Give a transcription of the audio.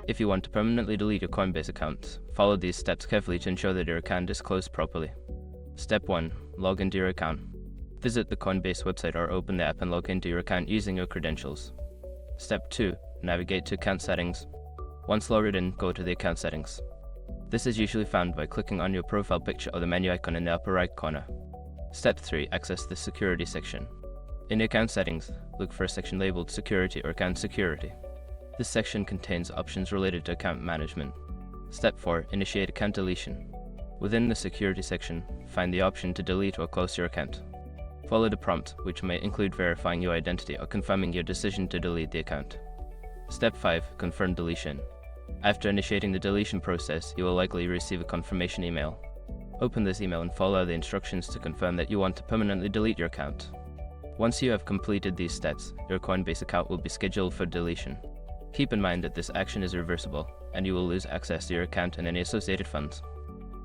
If you want to permanently delete your Coinbase account, follow these steps carefully to ensure that your account is closed properly. Step 1. Log into your account. Visit the Coinbase website or open the app and log into your account using your credentials. Step 2. Navigate to Account Settings. Once logged in, go to the Account Settings. This is usually found by clicking on your profile picture or the menu icon in the upper right corner. Step 3. Access the Security section. In the Account Settings, look for a section labeled Security or Account Security. This section contains options related to account management. Step 4. Initiate account deletion. Within the Security section, find the option to delete or close your account. Follow the prompt, which may include verifying your identity or confirming your decision to delete the account. Step 5. Confirm deletion. After initiating the deletion process, you will likely receive a confirmation email. Open this email and follow the instructions to confirm that you want to permanently delete your account. Once you have completed these steps, your Coinbase account will be scheduled for deletion. Keep in mind that this action is reversible, and you will lose access to your account and any associated funds.